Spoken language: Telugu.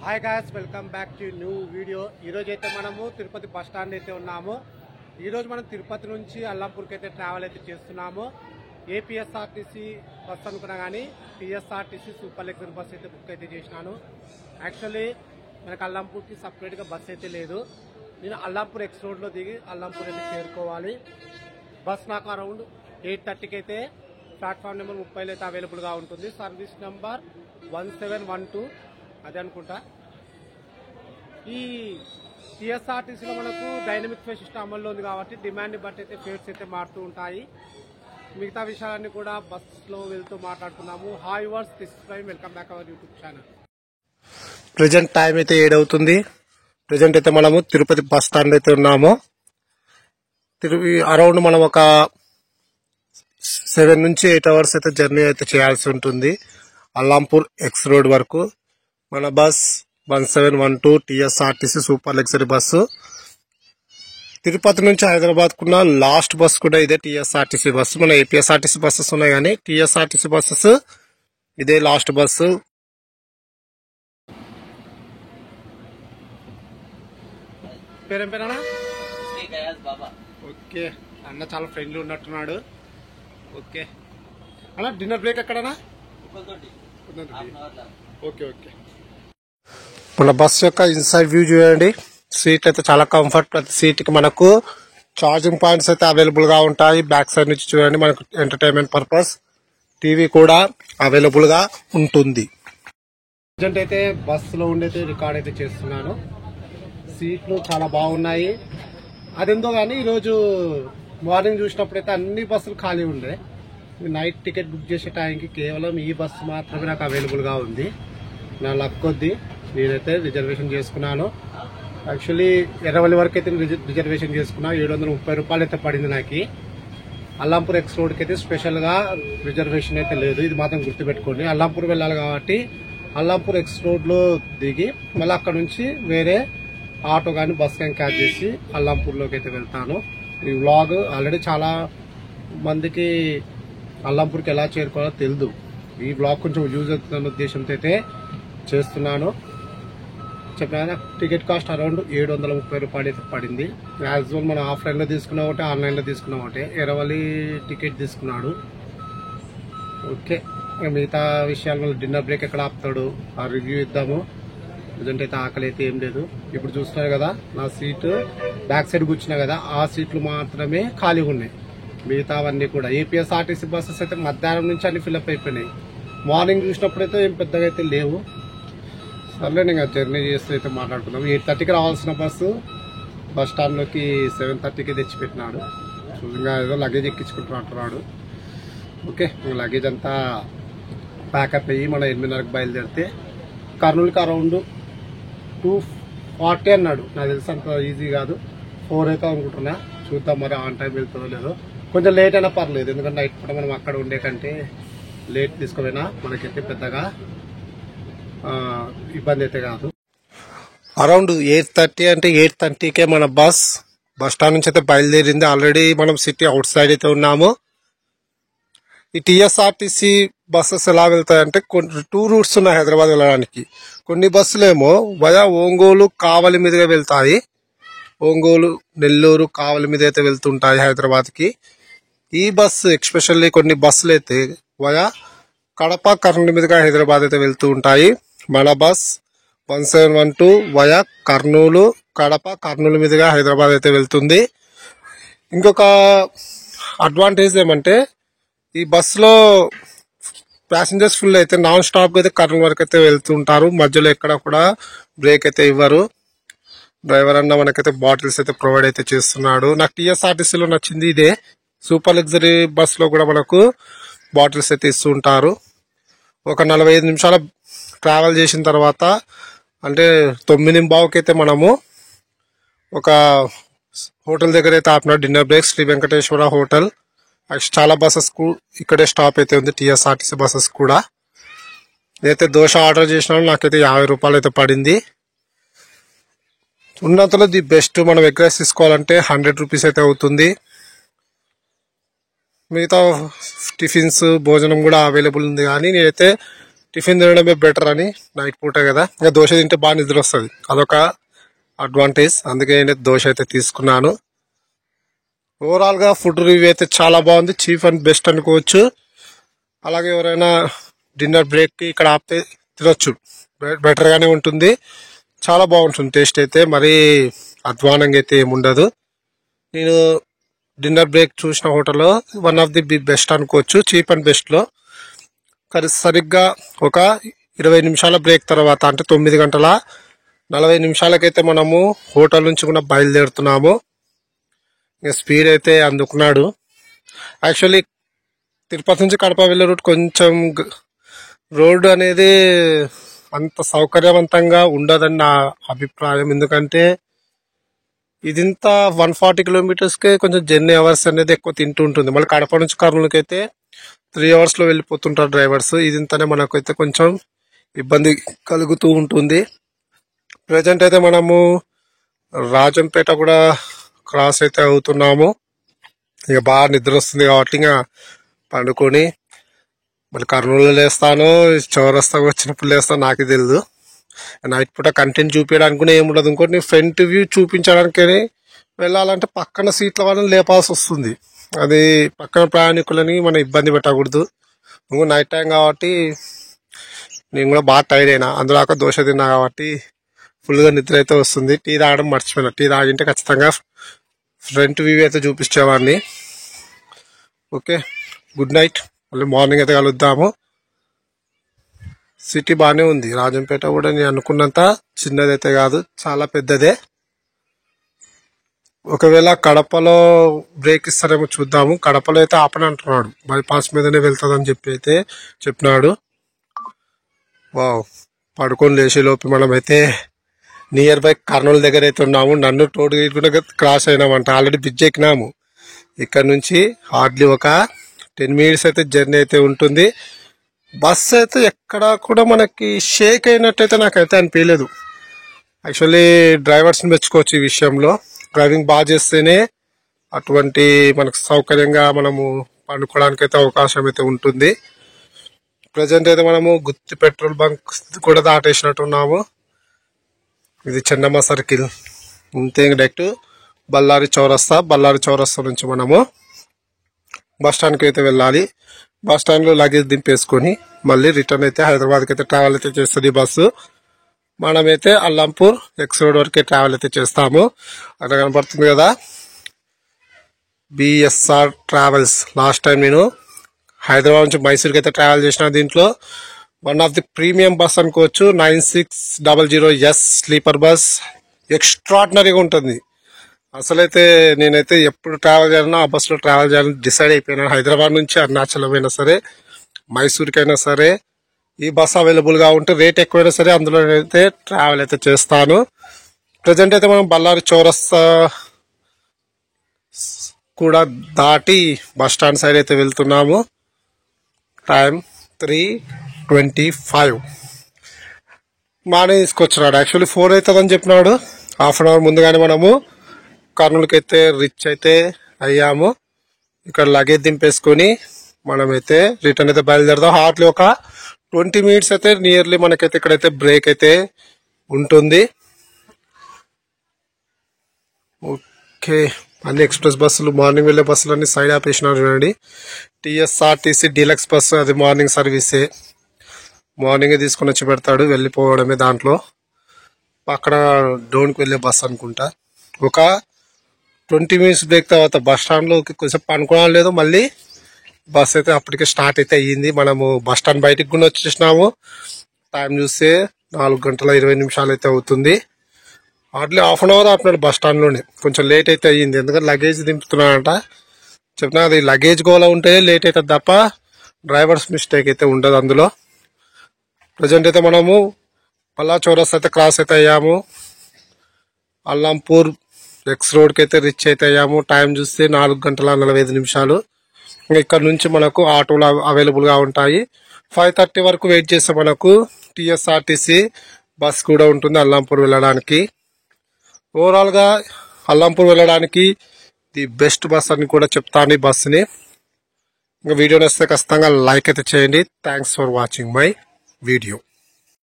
Hi guys, welcome back to new video. ఈరోజు అయితే మనము తిరుపతి బస్ స్టాండ్ అయితే ఉన్నాము. ఈరోజు మనం తిరుపతి నుంచి అల్లాపూర్కి అయితే ట్రావెల్ అయితే చేస్తున్నాము. ఏపీఎస్ఆర్టీసీ బస్ అనుకున్నా కానీ టీఎస్ఆర్టీసీ సూపర్ లగ్జరీ బస్ అయితే బుక్ అయితే చేసినాను. యాక్చువల్లీ మనకు అల్లాపూర్కి సపరేట్గా బస్ అయితే లేదు. నేను అల్లాపూర్ ఎక్స్ రోడ్లో దిగి అల్లాపూర్ అయితే చేరుకోవాలి. బస్ నాకు అరౌండ్ 8:30కి అయితే ప్లాట్ఫామ్ నెంబర్ 30 అయితే అవైలబుల్గా ఉంటుంది. సర్వీస్ నెంబర్ 1712 అదే అనుకుంటా. ఈ టీఎస్ఆర్టీసీలో మనకు డైనమిక్ ఫేర్ సిస్టమ్ అమల్లో ఉంది కాబట్టి డిమాండ్ని బట్టి అయితే ఫేర్స్ అయితే మారుతూ ఉంటాయి. మిగతా విషయాలన్నీ కూడా బస్లో వెళ్తూ మాట్లాడుతున్నాము. హాయ్ వర్స్, this time welcome back our YouTube channel. Present time అయితే 7 అవుతుంది. ప్రజెంట్ అయితే మనము తిరుపతి బస్ స్టాండ్ అయితే ఉన్నాము. అరౌండ్ మనం ఒక 7 నుంచి 8 అవర్స్ అయితే జర్నీ అయితే చేయాల్సి ఉంటుంది అల్లాపూర్ ఎక్స్ రోడ్ వరకు. మన bus 1712 TSRTC super luxury bus. Tirupati నుంచి హైదరాబాద్ కున్న లాస్ట్ బస్ కూడా ఇదే టీఎస్ఆర్టీసీ బస్సు. మన ఏపీఎస్ఆర్టీసీ బస్సెస్ ఉన్నాయి కానీ టీఎస్ఆర్టీసీ బస్సెస్ ఇదే లాస్ట్ బస్సు. పేరేం పేరేనా? ఓకే, అన్న చాలా ఫ్రెండ్లీ ఉన్నట్టున్నాడు. ఓకే అన్న, డిన్నర్ బ్రేక్ ఎక్కడనా? Okay okay. మన బస్ యొక్క ఇన్సైడ్ వ్యూ చూడండి. సీట్ అయితే చాలా కంఫర్ట్. ప్రతి సీట్ కి మనకు ఛార్జింగ్ పాయింట్స్ అయితే అవైలబుల్ గా ఉంటాయి. బ్యాక్ సైడ్ నుంచి చూడండి, మనకు ఎంటర్టైన్మెంట్ పర్పస్ టీవీ కూడా అవైలబుల్ గా ఉంటుంది. ప్రజెంట్ అయితే బస్సులో ఉండైతే రికార్డ్ అయితే చేస్తున్నాను. సీట్లు చాలా బాగున్నాయి. అదెందో కానీ ఈరోజు మార్నింగ్ చూసినప్పుడైతే అన్ని బస్సులు ఖాళీ ఉండే. నైట్ టికెట్ బుక్ చేసే టైంకి కేవలం ఈ బస్సు మాత్రమే నాకు అవైలబుల్ గా ఉంది. నా లక్ కొద్దీ నేనైతే రిజర్వేషన్ చేసుకున్నాను. యాక్చువల్లీ ఎర్రవల్లి వరకు అయితే రిజర్వేషన్ చేసుకున్నా. 730 రూపాయలు అయితే పడింది నాకు. అల్లాపూర్ ఎక్స్ రోడ్కి అయితే స్పెషల్గా రిజర్వేషన్ అయితే లేదు, ఇది మాత్రం గుర్తుపెట్టుకోండి. అల్లాపూర్ వెళ్ళాలి కాబట్టి అల్లాపూర్ ఎక్స్ రోడ్లో దిగి మళ్ళీ అక్కడ నుంచి వేరే ఆటో కానీ బస్ కానీ క్యాచ్ చేసి అల్లాపూర్లోకి అయితే వెళ్తాను. ఈ వ్లాగ్ ఆల్రెడీ చాలా మందికి అల్లాపూర్కి ఎలా చేరుకోవాలో తెలియదు. ఈ వ్లాగ్ కొంచెం యూజ్ అవుతున్న ఉద్దేశంతో అయితే చేస్తున్నాను. చెప్పిన టికెట్ కాస్ట్ అరౌండ్ 730 రూపాయలు అయితే పడింది. యాక్చువల్ మనం ఆఫ్లైన్లో తీసుకున్న ఒకటే, ఆన్లైన్లో తీసుకున్న ఒకటే. ఎర్రవల్లి టికెట్ తీసుకున్నాడు. ఓకే, మిగతా విషయాలు మళ్ళీ డిన్నర్ బ్రేక్ ఎక్కడ ఆపుతాడు ఆ రివ్యూ ఇద్దాము. ప్రజెంట్ అయితే ఆకలి అయితే ఏం లేదు. ఇప్పుడు చూస్తున్నారు కదా, నా సీటు బ్యాక్ సైడ్ కూర్చున్నా కదా, ఆ సీట్లు మాత్రమే ఖాళీగా ఉన్నాయి. మిగతావన్నీ కూడా ఏపీఎస్ఆర్టీసీ బస్సెస్ అయితే మధ్యాహ్నం నుంచి అన్ని ఫిల్అప్ అయిపోయినాయి. మార్నింగ్ చూసినప్పుడైతే ఏం పెద్దగా అయితే లేవు. సర్లే, నేను జర్నీ చేస్తూ అయితే మాట్లాడుకున్నాము. 8:30కి రావాల్సిన బస్సు బస్ స్టాండ్లోకి 7:30కి తెచ్చిపెట్టినాడు. ఇంకా ఏదో లగేజ్ ఎక్కించుకుంటున్నాడు. ఓకే, లగేజ్ అంతా ప్యాకప్ అయ్యి మనం 8:30కి బయలుదేరితే కర్నూలుకి అరౌండ్ 2:40 అన్నాడు. నాకు తెలిసి అంత ఈజీ కాదు, 4 అయితే అనుకుంటున్నా. చూద్దాం మరి ఆన్ టైం వెళ్తుందో లేదో. కొంచెం లేట్ అయినా పర్లేదు, ఎందుకంటే నైట్ పూట మనం అక్కడ ఉండే కంటే లేట్ తీసుకుపోయినా మనకైతే పెద్దగా ఇబ్బంది అయితే కాదు. అరౌండ్ 8:30 అంటే 8:30కే మన బస్ స్టాండ్ నుంచి అయితే బయలుదేరింది. ఆల్రెడీ మనం సిటీ అవుట్ సైడ్ అయితే ఉన్నాము. ఈ టీఎస్ఆర్టీసీ బస్సెస్ ఎలా వెళ్తాయంటే 2 రూట్స్ ఉన్నాయి హైదరాబాద్ వెళ్ళడానికి. కొన్ని బస్సులు ఏమో వయా ఒంగోలు, కావలి మీదుగా వెళ్తాయి. ఒంగోలు, నెల్లూరు, కావలి మీద అయితే వెళ్తుంటాయి హైదరాబాద్కి. ఈ బస్సు ఎక్స్పెషల్లీ కొన్ని బస్సులు అయితే వయా కడప, కర్నూలు మీదుగా హైదరాబాద్ అయితే వెళ్తూ ఉంటాయి. మన బస్ 1712 వయా కర్నూలు, కడప, కర్నూలు మీదుగా హైదరాబాద్ అయితే వెళ్తుంది. ఇంకొక అడ్వాంటేజ్ ఏమంటే ఈ బస్సులో ప్యాసింజర్స్ ఫుల్ అయితే నాన్ స్టాప్ అయితే కర్నూలు వరకు అయితే వెళ్తుంటారు. మధ్యలో ఎక్కడ కూడా బ్రేక్ అయితే ఇవ్వరు. డ్రైవర్ అన్న మనకైతే బాటిల్స్ అయితే ప్రొవైడ్ అయితే చేస్తున్నాడు. నాకు టీఎస్ఆర్టీసీలో నచ్చింది ఇదే. సూపర్ లగ్జరీ బస్ లో కూడా మనకు బాటిల్స్ అయితే ఇస్తుంటారు. ఒక 45 నిమిషాల ట్రావెల్ చేసిన తర్వాత అంటే 9:15కి అయితే మనము ఒక హోటల్ దగ్గర అయితే ఆపిన dinner break, Shri Venkateshwara hotel. చాలా బస్సెస్ కు ఇక్కడే స్టాప్ అయితే ఉంది, టీఎస్ఆర్టీసీ బస్సెస్ కూడా. నేనైతే దోశ ఆర్డర్ చేసినాను, నాకైతే 50 రూపాయలు అయితే పడింది. ఉన్నంతలో ది బెస్ట్. మనం ఎగ్ రైస్ తీసుకోవాలంటే 100 రూపీస్ అయితే అవుతుంది. మిగతా టిఫిన్స్, భోజనం కూడా అవైలబుల్ ఉంది. కానీ నేనైతే టిఫిన్ తినడమే బెటర్ అని, నైట్ పూట కదా, ఇంకా దోశ తింటే బాగా నిద్ర వస్తుంది, అదొక అడ్వాంటేజ్. అందుకే నేను దోశ అయితే తీసుకున్నాను. ఓవరాల్ గా ఫుడ్ రివ్యూ అయితే చాలా బాగుంది, చీప్ అండ్ బెస్ట్ అనుకోవచ్చు. అలాగే ఎవరైనా డిన్నర్ బ్రేక్ కి ఇక్కడ ఆపితే తినొచ్చు, బెటర్ గానే ఉంటుంది, చాలా బాగుంటుంది టేస్ట్ అయితే, మరీ అధ్వానంగా అయితే ఏముండదు. నేను డిన్నర్ బ్రేక్ చూసిన హోటల్లో వన్ ఆఫ్ ది బెస్ట్ అనుకోవచ్చు, చీప్ అండ్ బెస్ట్ లో. సరిగ్గా ఒక 20 నిమిషాల బ్రేక్ తర్వాత, అంటే 9:40 నిమిషాలకైతే మనము హోటల్ నుంచి కూడా బయలుదేరుతున్నాము. ఇంకా స్పీడ్ అయితే అందుకున్నాడు. యాక్చువల్లీ తిరుపతి నుంచి కడప వెళ్ళే రూట్ కొంచెం రోడ్డు అనేది అంత సౌకర్యవంతంగా ఉండదని నా అభిప్రాయం. ఎందుకంటే ఇదింత 140 కిలోమీటర్స్కే కొంచెం జర్నీ అవర్స్ అనేది ఎక్కువ తింటూ ఉంటుంది. మళ్ళీ కడప నుంచి కర్నూలుకి అయితే 3 అవర్స్ లో వెళ్ళిపోతుంటారు డ్రైవర్స్. ఇదింతనే మనకైతే కొంచెం ఇబ్బంది కలుగుతూ ఉంటుంది. ప్రజెంట్ అయితే మనము రాజంపేట కూడా క్రాస్ అయితే అవుతున్నాము. ఇక బాగా నిద్ర వస్తుంది కాబట్టి ఇంకా పండుకొని మళ్ళీ కర్నూలులో లేస్తాను, చౌరస్తాకు వచ్చినప్పుడు లేస్తాను, నాకే తెలియదు. నైట్ పూట కంటెంట్ చూపించడానికి కూడా ఏముండదు. ఇంకోటి ఫ్రంట్ వ్యూ చూపించడానికి వెళ్ళాలంటే పక్కన సీట్ల వాళ్ళని లేపాల్సి వస్తుంది. అది పక్కన ప్రయాణికులని మనం ఇబ్బంది పెట్టకూడదు. ఇంకో నైట్ టైం కాబట్టి నేను కూడా బాగా టైర్డ్ అయినా, అందులో దోశ తిన్నా కాబట్టి ఫుల్గా నిద్ర అయితే వస్తుంది. టీ తాగడం మర్చిపోయినా, టీ తాగింటే ఖచ్చితంగా ఫ్రంట్ వ్యూ అయితే చూపించేవాడిని. ఓకే, గుడ్ నైట్, మళ్ళీ మార్నింగ్ అయితే కలుద్దాము. సిటీ బాగానే ఉంది, రాజంపేట కూడా నేను అనుకున్నంత చిన్నదైతే కాదు, చాలా పెద్దదే. ఒకవేళ కడపలో బ్రేక్ ఇస్తారేమో చూద్దాము. కడపలో అయితే ఆపని అంటున్నాడు, బైపాస్ మీదనే వెళ్తుందని చెప్పి అయితే చెప్పినాడు. వావ్, పడుకొని లేచే లోపు మనమైతే నియర్ బై కర్నూలు దగ్గర అయితే ఉన్నాము. నన్ను టోల్ గేట్ కూడా క్రాస్ అయినామంట, ఆల్రెడీ బ్రిడ్జ్ ఎక్కినాము. ఇక్కడ నుంచి హార్డ్లీ ఒక 10 మినిట్స్ అయితే జర్నీ అయితే ఉంటుంది. బస్ అయితే ఎక్కడా కూడా మనకి షేక్ అయినట్టయితే నాకైతే అనిపించలేదు. యాక్చువల్లీ డ్రైవర్స్ని మెచ్చుకోవచ్చు ఈ విషయంలో. డ్రైవింగ్ బాగా చేస్తేనే అటువంటి మనకు సౌకర్యంగా మనము పండుకోవడానికి అయితే అవకాశం అయితే ఉంటుంది. ప్రజెంట్ అయితే మనము గుత్తి పెట్రోల్ బంక్ కూడా దాటేసినట్టున్నాము. ఇది చెన్నమ్మ సర్కిల్, ఇంతే డైరెక్ట్ బళ్ళారి చౌరస్తా నుంచి మనము బస్ స్టాండ్కి అయితే వెళ్ళాలి. బస్ స్టాండ్ లో లగేజ్ దింపేసుకొని మళ్ళీ రిటర్న్ అయితే హైదరాబాద్కి అయితే ట్రావెల్ అయితే చేస్తుంది బస్సు. మనమైతే అల్లంపూర్ ఎక్స్ రోడ్ వరకే ట్రావెల్ అయితే చేస్తాము. అక్కడ కనపడుతుంది కదా బిఎస్ఆర్ ట్రావెల్స్. లాస్ట్ టైం నేను హైదరాబాద్ నుంచి మైసూర్కి అయితే ట్రావెల్ చేసిన. దీంట్లో one of the premium bus అనుకోవచ్చు, 9600S స్లీపర్ బస్. ఎక్స్ట్రాడినరీగా ఉంటుంది. అసలైతే నేనైతే ఎప్పుడు ట్రావెల్ చేయాలన్నా ఆ బస్సులో ట్రావెల్ చేయాలని డిసైడ్ అయిపోయినాను. హైదరాబాద్ నుంచి అరుణాచలం అయినా సరే, మైసూర్కైనా సరే ఈ బస్ అవైలబుల్ గా ఉంటే రేట్ ఎక్కువైనా సరే అందులో అయితే ట్రావెల్ అయితే చేస్తాను. ప్రజెంట్ అయితే మనం బళ్ళారి చౌరస్తా కూడా దాటి బస్ స్టాండ్ సైడ్ అయితే వెళ్తున్నాము. టైం 3:25. మార్నింగ్ తీసుకొచ్చినాడు. యాక్చువల్లీ 4 అవుతుందని చెప్పినాడు. హాఫ్ అన్ అవర్ ముందుగానే మనము కర్నూలుకి అయితే రీచ్ అయితే అయ్యాము. ఇక్కడ లగేజ్ దింపేసుకొని మనమైతే రిటర్న్ అయితే బయలుదేరదాం. హార్డ్లీ ఒక 20 మినిట్స్ అయితే నియర్లీ మనకైతే ఇక్కడైతే బ్రేక్ అయితే ఉంటుంది. ఓకే, అన్ని ఎక్స్ప్రెస్ బస్సులు, మార్నింగ్ వెళ్ళే బస్సులు అన్ని సైడ్ ఆపేసినారు చూడండి. టీఎస్ఆర్టీసీ డీలక్స్ బస్సు, అది మార్నింగ్ సర్వీసే, మార్నింగే తీసుకుని వచ్చి పెడతాడు, వెళ్ళిపోవడమే. దాంట్లో పక్కన డోన్కి వెళ్ళే బస్సు అనుకుంటా. ఒక 20 మినిట్స్ బ్రేక్ తర్వాత బస్ స్టాండ్ లో కొంచెం అనుకోవడం లేదు, మళ్ళీ బస్ అయితే అప్పటికే స్టార్ట్ అయితే అయ్యింది. మనము బస్ స్టాండ్ బయటికి కూడా వచ్చేసినాము. టైం చూస్తే 4:20 అయితే అవుతుంది. హార్డ్లీ హాఫ్ అన్ అవర్ ఆపినాడు బస్ స్టాండ్ లోనే. కొంచెం లేట్ అయితే అయ్యింది, ఎందుకంటే లగేజ్ దింపుతున్నాడంట. చెప్పినా అది లగేజ్ గోలా ఉంటే లేట్ అవుతుంది తప్ప డ్రైవర్స్ మిస్టేక్ అయితే ఉండదు అందులో. ప్రజెంట్ అయితే మనము పల్లా చౌరస్తా అయితే క్రాస్ అయితే అయ్యాము. అల్లంపూర్ ఎక్స్ రోడ్కి అయితే రీచ్ అయితే అయ్యాము. టైం చూస్తే 4:45. ఇక్కడ నుంచి మనకు ఆటోలు అవైలబుల్ గా ఉంటాయి. 5:30 వరకు వెయిట్ చేస్తే మనకు టీఎస్ఆర్టీసీ బస్ కూడా ఉంటుంది అల్లంపూర్ వెళ్ళడానికి. ఓవరాల్ గా అల్లంపూర్ వెళ్ళడానికి ది బెస్ట్ బస్ అని కూడా చెప్తాను ఈ బస్సుని. ఇంకా వీడియో నచ్చితే ఖచ్చితంగా లైక్ అయితే చేయండి. Thanks for watching my video.